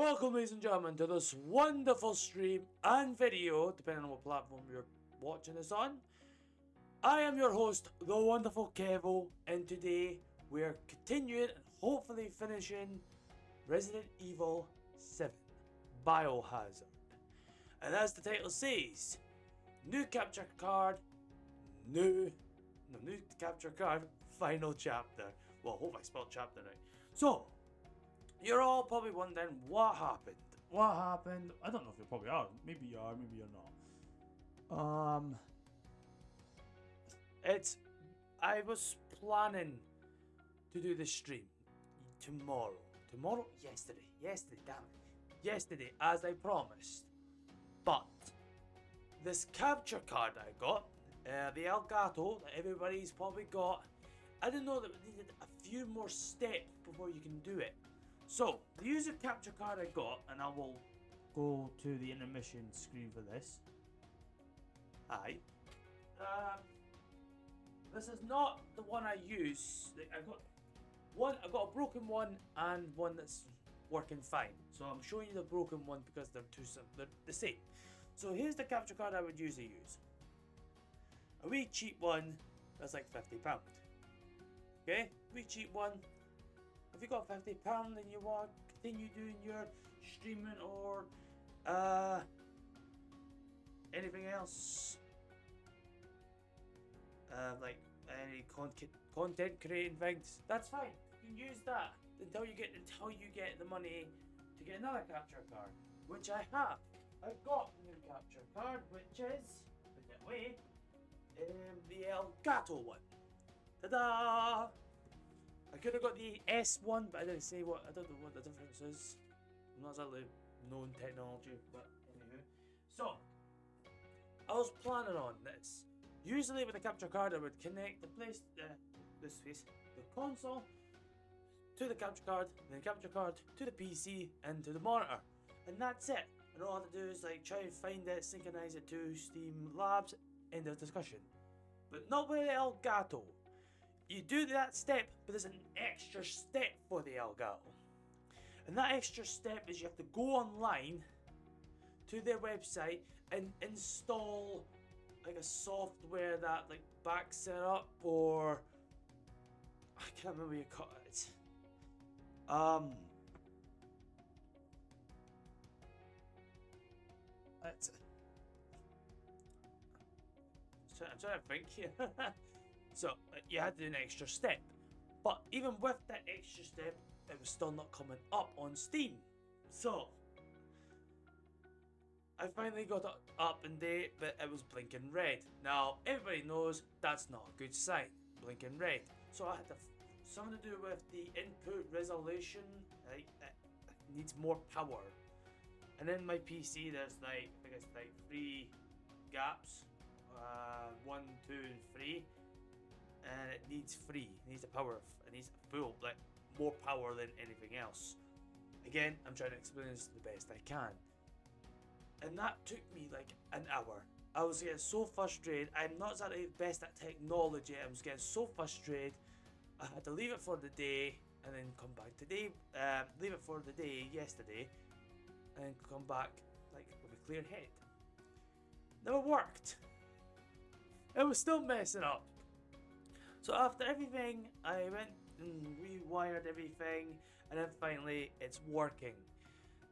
Welcome, ladies and gentlemen, to this wonderful stream and video, depending on what platform you're watching this on. I am your host, the wonderful Kevo, and today we're continuing and hopefully finishing Resident Evil 7 Biohazard. And as the title says, new capture card, new capture card, final chapter. Well, I hope I spelled chapter right. So, you're all probably wondering what happened. What happened? I don't know if you probably are. Maybe you are, maybe you're not. I was planning to do the stream tomorrow. Yesterday, damn it. Yesterday, as I promised. But this capture card I got, the Elgato that everybody's probably got, I didn't know that it needed a few more steps before you can do it. So, the user capture card I got, and I will go to the intermission screen for this. Hi. This is not the one I use. I got a broken one and one that's working fine. So I'm showing you the broken one because they're the same. So here's the capture card I would usually use. A wee cheap one that's like £50. Okay, wee cheap one. If you got £50 and you want to continue doing your streaming or anything else, like any content creating things, that's fine. You can use that until you get the money to get another capture card, which I have. I've got the new capture card, which is, put it away, the Elgato one. Ta-da! I could have got the S1, but I didn't say what. I don't know what the difference is. I'm not exactly known technology, but anyway. So, I was planning on this. Usually with the capture card, I would connect the console to the capture card, then the capture card to the PC and to the monitor, and that's it. And all I have to do is like try and find it, synchronize it to Steam Labs, end of discussion. But not with the Elgato. You do that step, but there's an extra step for the Elgato. And that extra step is you have to go online to their website and install like a software that like backs it up, or I can't remember what you call it. I'm trying to think here. So you had to do an extra step, but even with that extra step, it was still not coming up on Steam. So I finally got it up and date, but it was blinking red. Now everybody knows that's not a good sign, blinking red. So I had something to do with the input resolution. Like it needs more power. And in my PC, there's like I guess like 3 gaps, 1, 2, and 3. And it needs 3. It needs it needs full, like more power than anything else. Again, I'm trying to explain this the best I can. And that took me like an hour. I was getting so frustrated. I'm not exactly best at technology. I was getting so frustrated. I had to leave it for the day and then come back today. Leave it for the day yesterday and come back like with a clear head. Never worked. It was still messing up. So after everything, I went and rewired everything, and then finally it's working.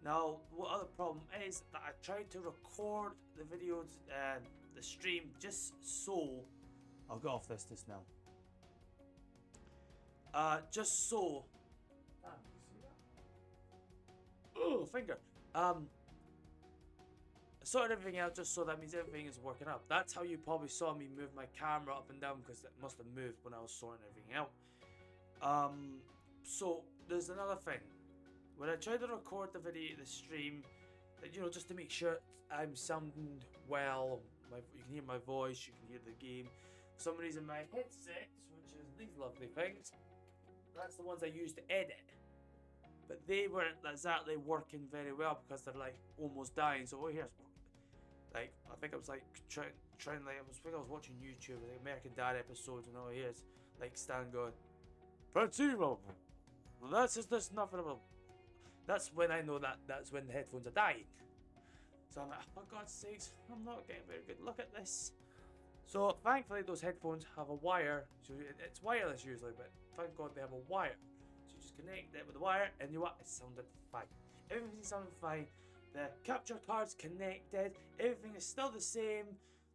Now, what other problem is that I tried to record the videos, the stream, just so. I'll get off this now. Just so. Damn, you see that? Oh, finger. Sorted everything out just so that means everything is working out. That's how you probably saw me move my camera up and down, because it must have moved when I was sorting everything out. So there's another thing. When I tried to record the stream, just to make sure I'm sounding well, you can hear my voice, you can hear the game. For some reason my headsets, which is these lovely things, that's the ones I use to edit. But they weren't exactly working very well because they're like almost dying. So here's like I think I was like trying like I was watching YouTube, like American Dad episodes, and all here's like Stan going, Francine, that's just this nothing about That's when I know that's when the headphones are dying. So I'm like, oh, for God's sakes, I'm not getting very good. Look at this. So thankfully those headphones have a wire. So it's wireless usually, but thank God they have a wire. So you just connect it with the wire, and you know what? It sounded fine. Everything sounded fine. The capture card's connected. Everything is still the same.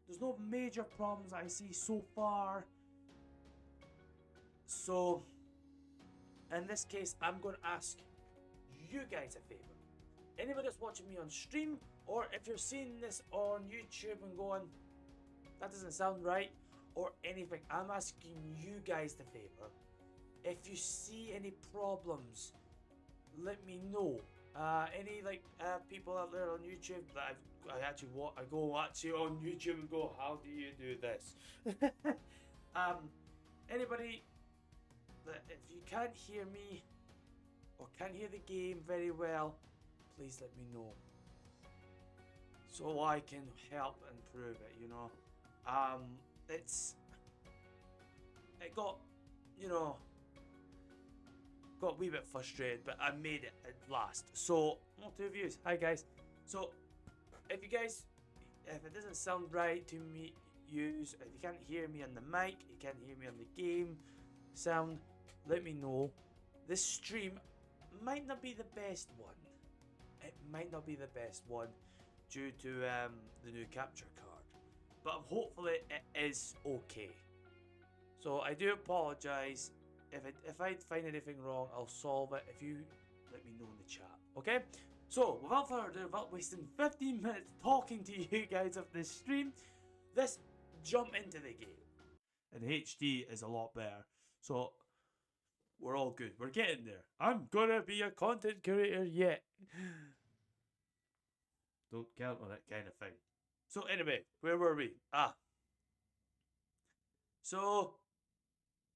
There's no major problems I see so far. So in this case, I'm going to ask you guys a favor. Anybody that's watching me on stream, or if you're seeing this on YouTube and going, that doesn't sound right, or anything, I'm asking you guys the favor. If you see any problems, let me know. Any people out there on YouTube that I actually I go watch you on YouTube and go, how do you do this? Anybody that if you can't hear me or can't hear the game very well, please let me know so I can help improve it. You know, it got, you know, got a wee bit frustrated, but I made it at last. So, two views. Hi guys. So, if it doesn't sound right to me, if you can't hear me on the mic, you can't hear me on the game sound, let me know. This stream might not be the best one. It might not be the best one due to the new capture card, but hopefully it is okay. So I do apologise. If I find anything wrong, I'll solve it. If you let me know in the chat, okay? So without further ado, without wasting 15 minutes talking to you guys of this stream, let's jump into the game. And HD is a lot better, so we're all good. We're getting there. I'm gonna be a content creator yet. Don't count on that kind of thing. So anyway, where were we? So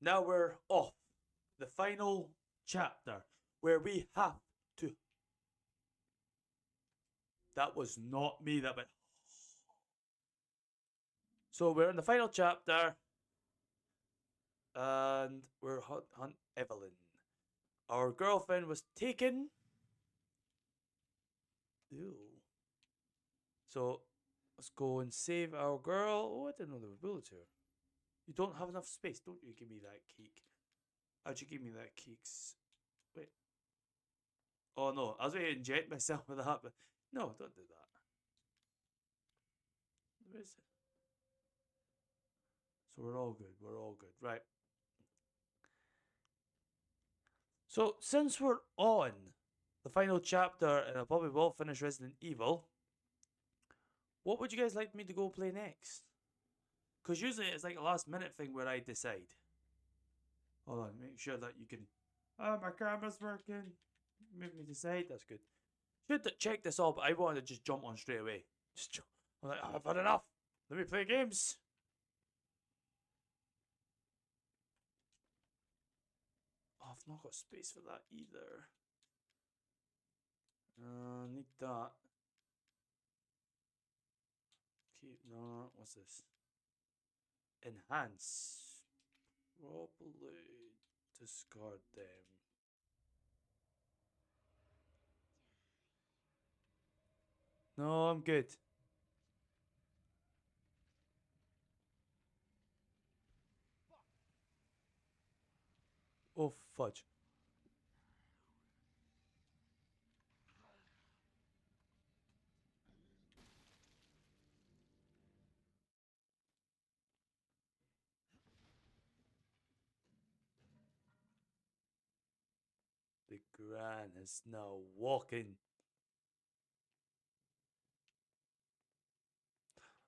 now we're off the final chapter where we have to. That was not me. That went. So we're in the final chapter, and we're hunt Evelyn. Our girlfriend was taken. Ew. So let's go and save our girl. Oh, I didn't know there were bullets here. You don't have enough space, don't you? Give me that cake. How'd you give me that cakes? Wait. Oh no, I was going to inject myself with that, but no, don't do that. Where is it? So we're all good. We're all good. Right. So since we're on the final chapter, and I probably will finish Resident Evil, what would you guys like me to go play next? Because usually it's like a last minute thing where I decide. Hold on, make sure that you can. Oh, my camera's working. Make me decide. That's good. Should check this all, but I wanted to just jump on straight away. I'm like, I've had enough. Let me play games. Oh, I've not got space for that either. Need that. Keep, no, what's this? Enhance. Probably discard them. No, I'm good. Oh, fudge. The Gran is now walking.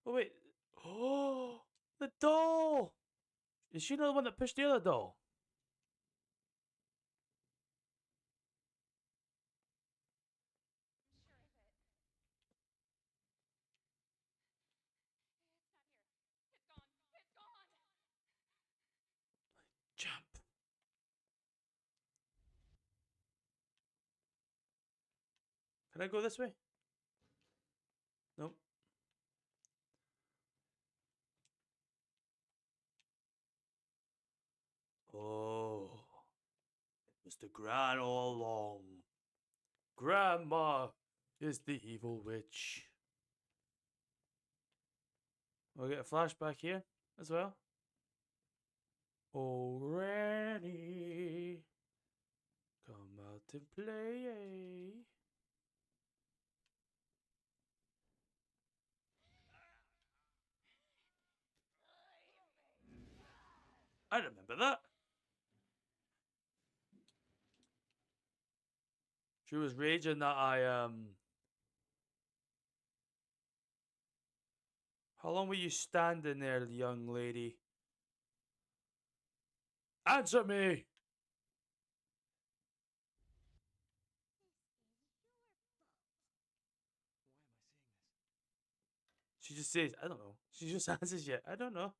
Oh, wait. Oh, the doll! Is she not the one that pushed the other doll? Jump. Can I go this way? Nope. Oh. It was the Gran all along. Grandma is the evil witch. We'll get a flashback here as well. Oh, Granny, come out and play. I remember that. She was raging that How long were you standing there, young lady? Answer me! She just says, I don't know. She just answers you, I don't know.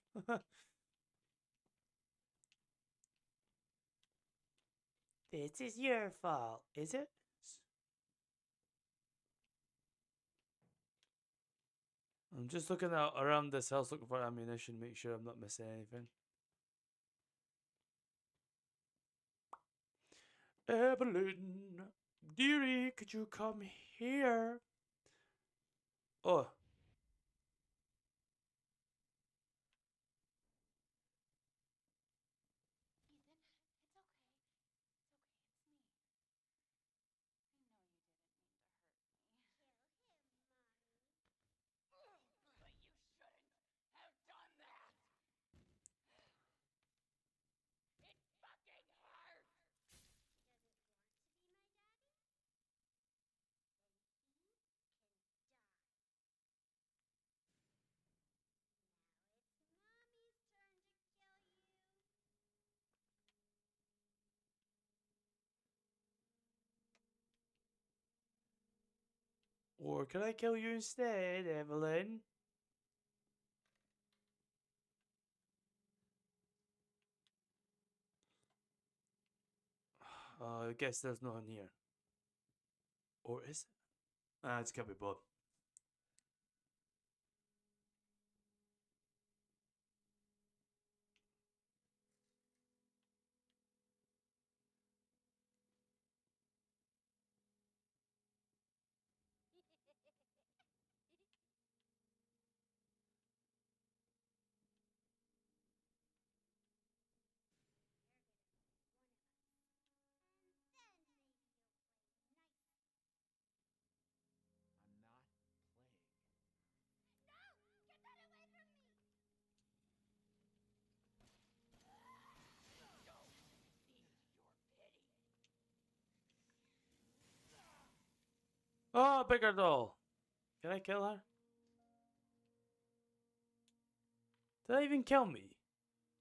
This is your fault, is it? I'm just looking out around this house looking for ammunition, make sure I'm not missing anything. Evelyn, dearie, could you come here? Oh. Or can I kill you instead, Evelyn? I guess there's no one here. Or is it? Ah, it's gotta be both. Oh, bigger doll. Can I kill her? Did I even kill me?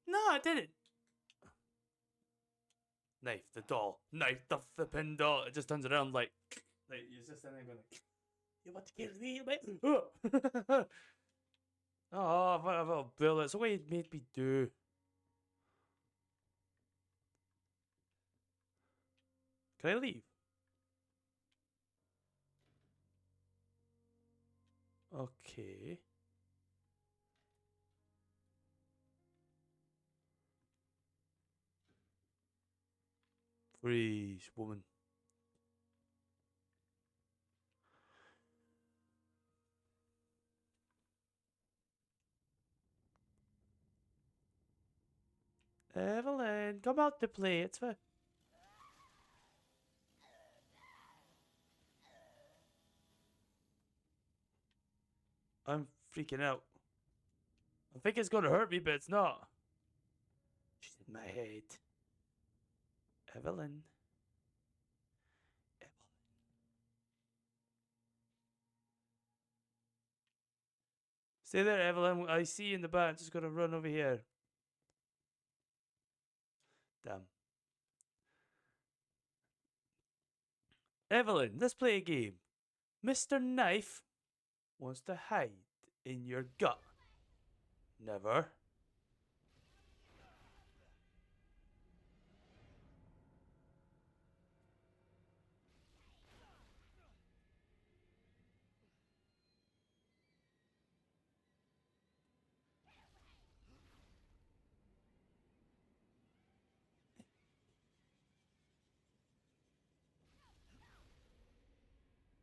No, I didn't. Knife the doll. Knife the flippin' doll. It just turns around like you're just standing there going, you want to kill me, mate? Oh, I've got a bullet. So what you made me do? Can I leave? Okay. Freeze, woman. Evelyn, come out to play. It's fine. I'm freaking out. I think it's gonna hurt me, but it's not. She's in my head. Evelyn. Stay there, Evelyn. I see you in the back. Just gotta run over here. Damn. Evelyn, let's play a game. Mr. Knife wants to hide in your gut. Never.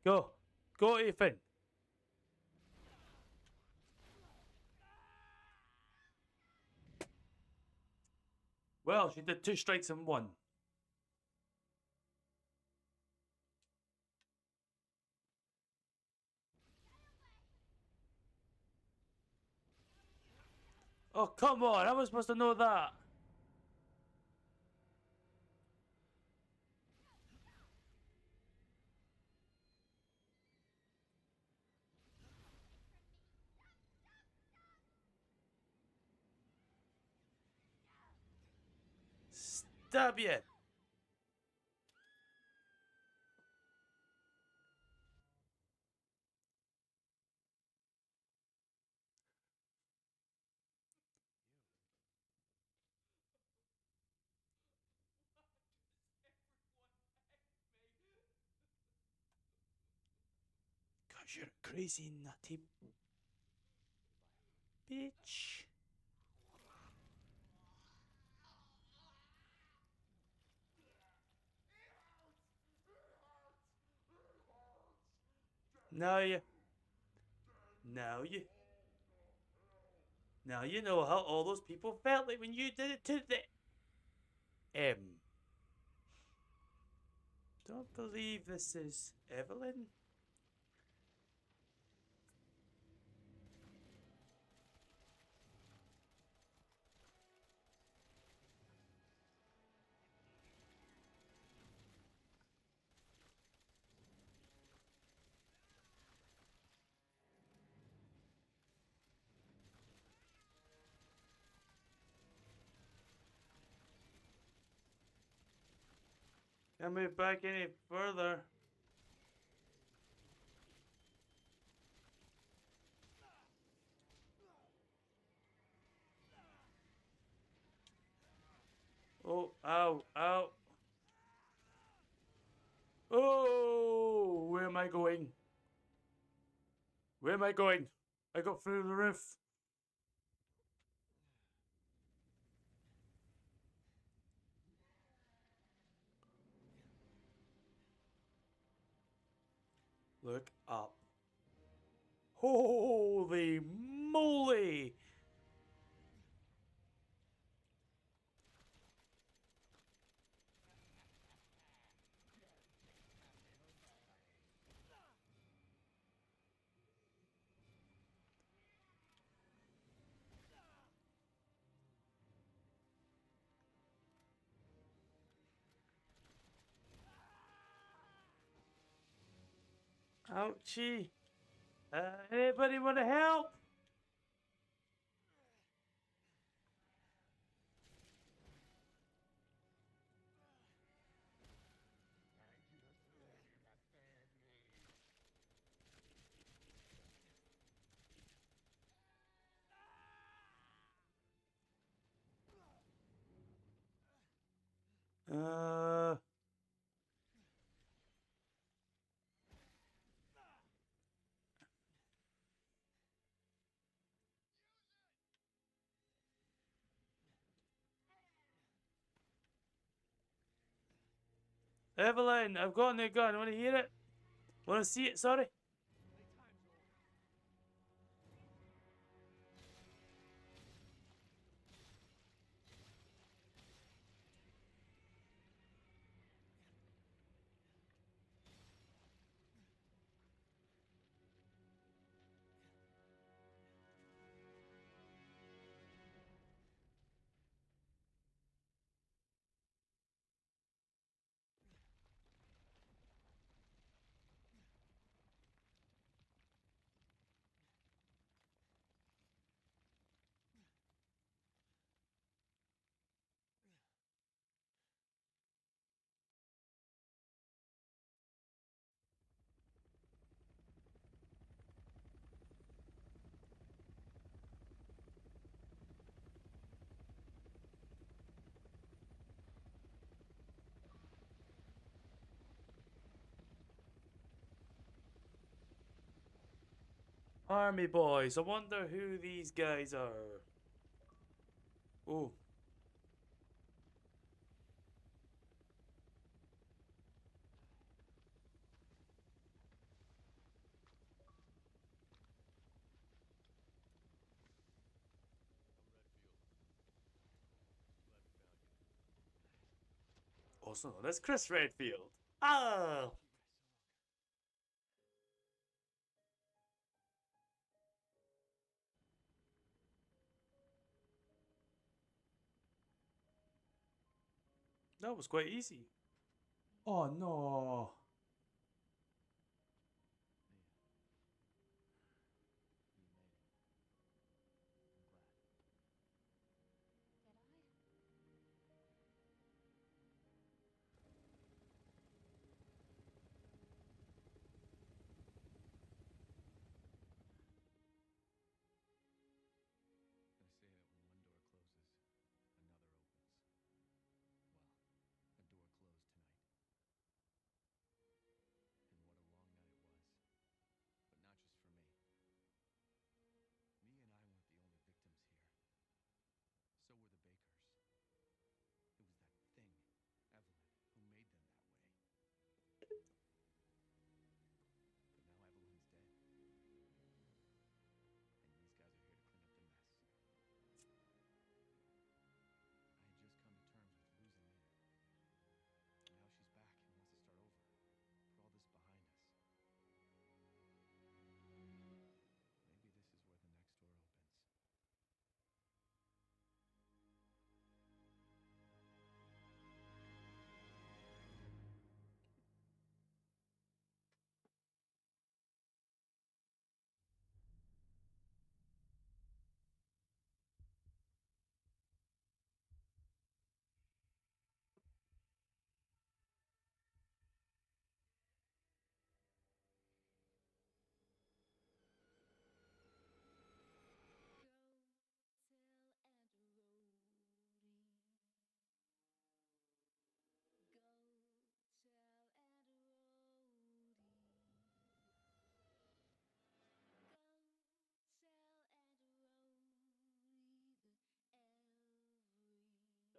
Go. Go, Ethan. Well, she did 2 strikes in 1. Oh, come on. How am I supposed to know that? Stab you. Cause you're a crazy nutty bitch. Now you. Now you. Now you know how all those people felt like when you did it to the M. Don't believe this is Evelyn. Can't move back any further. Oh, ow, ow. Oh, where am I going? Where am I going? I got through the roof. Look up. Holy moly! Ouchie. Anybody want to help? Uh... Evelyn, I've got a new gun. Want to hear it? Want to see it? Sorry. Army boys. I wonder who these guys are. Oh. also known as Chris Redfield. Ah! That was quite easy. Oh no.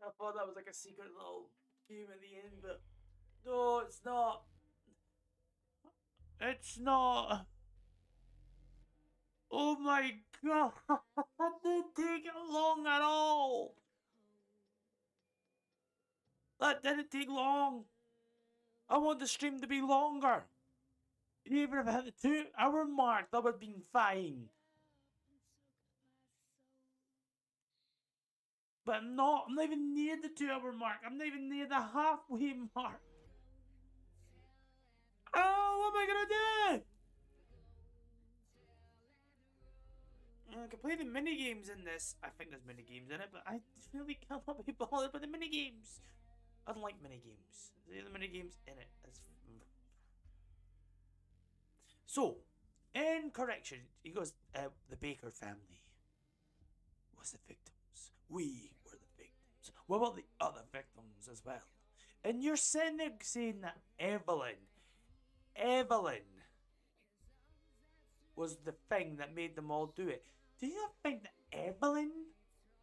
I thought that was like a secret little game at the end, but no, it's not. It's not. Oh my god! That didn't take long at all! That didn't take long! I want the stream to be longer! Even if I hit the 2 hour mark, that would have been fine. But I'm not. I'm not even near the 2 hour mark. I'm not even near the halfway mark. Oh, what am I gonna do? I can play the mini games in this. I think there's mini games in it, but I really cannot be bothered with the mini games. I don't like mini games. The mini games in it. So, in correction, he goes, the Baker family was the victims. We were the victims. What about the other victims as well? And you're sitting there saying that Evelyn was the thing that made them all do it. Do you not think that Evelyn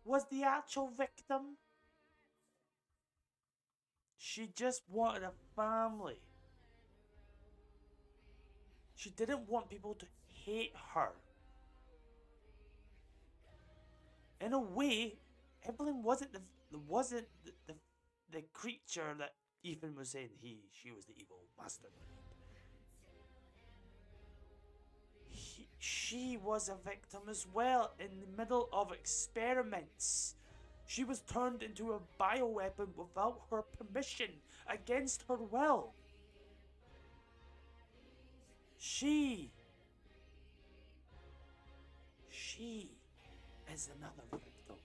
was the actual victim? She just wanted a family. She didn't want people to hate her. In a way, Evelyn wasn't the creature that Ethan was saying she was the evil mastermind. She was a victim as well in the middle of experiments. She was turned into a bioweapon without her permission, against her will. She is another victim.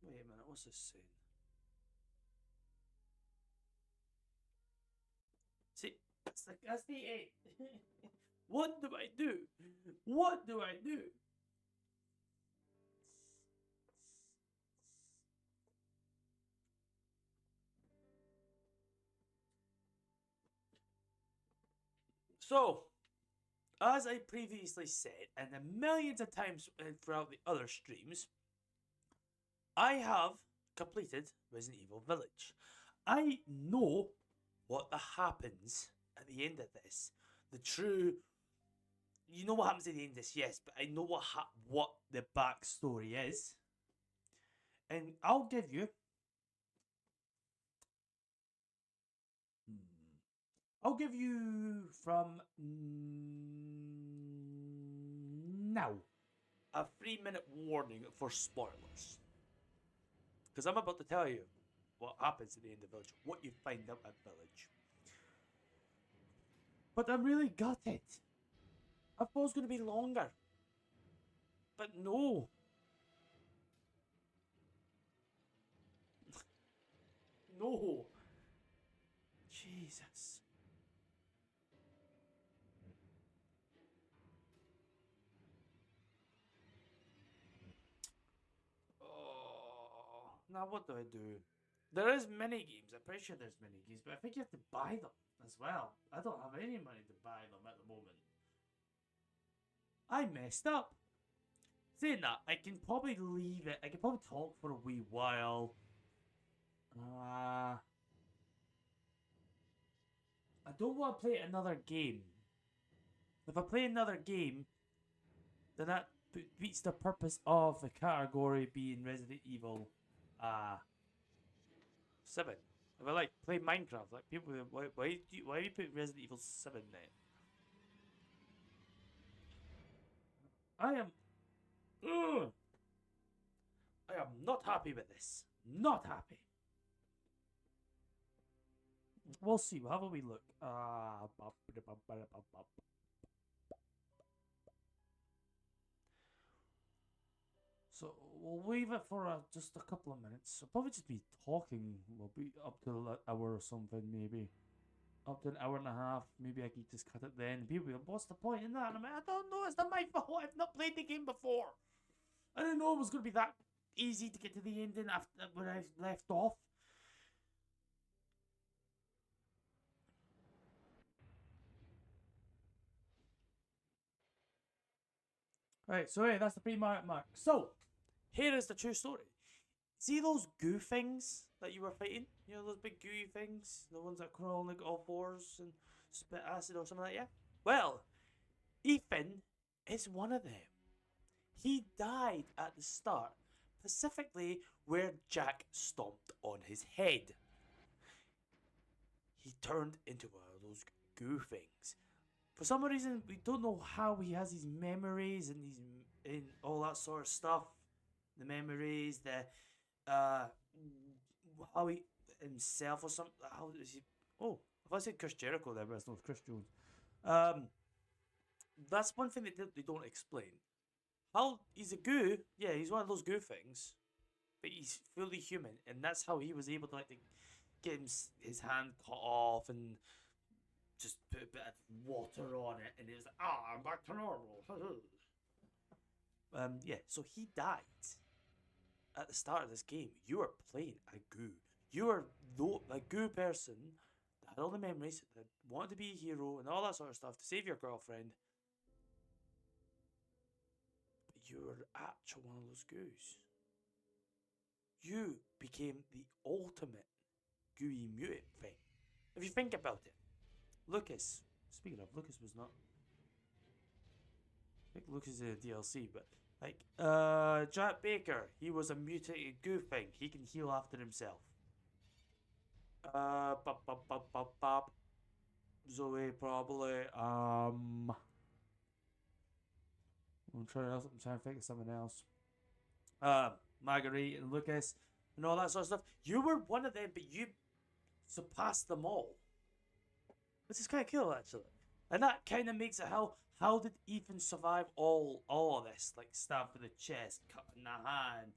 Wait a minute, what's this saying? See, that's the end. What do I do? What do I do? So, as I previously said, and the millions of times throughout the other streams, I have completed Resident Evil Village. I know what happens at the end of this. The true you know what happens at the end of this, yes, but I know what the backstory is. And I'll give you. I'll give you from now a 3-minute warning for spoilers. Because I'm about to tell you what happens at the end of Village, what you find out at Village. But I'm really gutted. I thought it was going to be longer. But no. No. Jesus. Oh. Now what do I do? There is mini games. I'm pretty sure there's mini games, but I think you have to buy them as well. I don't have any money to buy them at the moment. I messed up. Saying that, I can probably leave it. I can probably talk for a wee while. I don't want to play another game. If I play another game, then that beats the purpose of the category being Resident Evil 7. If I like play Minecraft, like people, why do you put Resident Evil 7 there? I am. Ugh, I am not happy with this. Not happy. We'll see. We'll have a wee look. So we'll leave it for just a couple of minutes. I'll probably just be talking. We'll be up to an hour or something, maybe. Up to an hour and a half. Maybe I could just cut it then. People will be like, what's the point in that? And I'm like, I don't know. It's not my fault. I've not played the game before. I didn't know it was going to be that easy to get to the ending after where I left off. Right, so yeah, that's the pre-mark mark. So, here is the true story. See those goo things that you were fighting? You know those big gooey things? The ones that crawl on like all fours and spit acid or something like that? Yeah? Well, Ethan is one of them. He died at the start, specifically where Jack stomped on his head. He turned into one of those goo things. For some reason, we don't know how he has these memories and all that sort of stuff. The memories, how he himself or something. How is he? Oh, if I said Chris Jericho, there, but it's not Chris Jones. That's one thing that they don't explain. How he's a goo? Yeah, he's one of those goo things, but he's fully human, and that's how he was able to get his hand cut off and just put a bit of water on it, and it was like, I'm back to normal. Yeah, so he died at the start of this game. You are playing a goo. You are a goo person that had all the memories, that wanted to be a hero and all that sort of stuff to save your girlfriend. But you were actually one of those goos. You became the ultimate gooey mutant thing. If you think about it, Lucas. Speaking of, Lucas was not. I think Lucas is a DLC, but Jack Baker, he was a mutated goo thing. He can heal after himself. Zoe probably. I'm trying to think of something else. Marguerite and Lucas and all that sort of stuff. You were one of them, but you surpassed them all. Which is kind of cool, actually. And that kind of makes it how did Ethan survive all of this? Like stabbed in the chest, cut in the hand.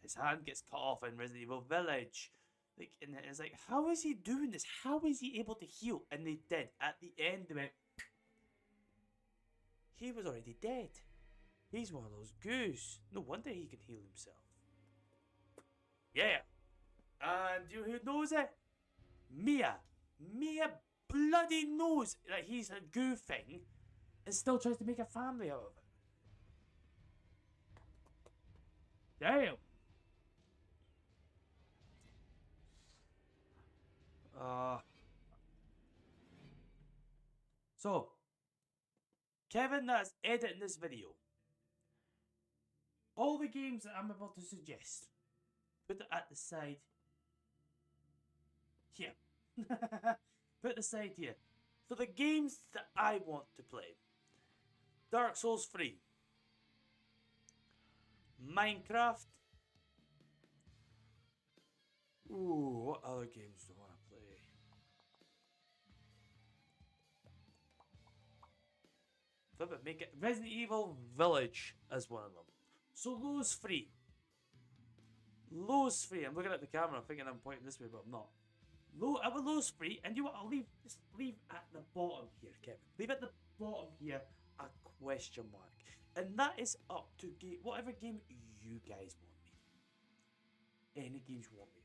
His hand gets cut off in Resident Evil Village. Like, and it's like, how is he doing this? How is he able to heal? And they did. At the end, they went. He was already dead. He's one of those goose. No wonder he can heal himself. Yeah. And you know who knows it? Mia. Mia bloody knows that he's a goo thing and still tries to make a family out of it. Damn. So, Kevin that's editing this video. All the games that I'm about to suggest, put it at the side here. Put it aside here. For the games that I want to play. Dark Souls 3. Minecraft. Ooh, what other games do I want to play? Flip it, make it. Resident Evil Village as one of them. So those three. Those three. I'm looking at the camera, I'm thinking I'm pointing this way, but I'm not. I will those three, and you know what? I'll just leave at the bottom here, Kevin. Leave at the bottom here a question mark. And that is up to whatever game you guys want me. Any games you want me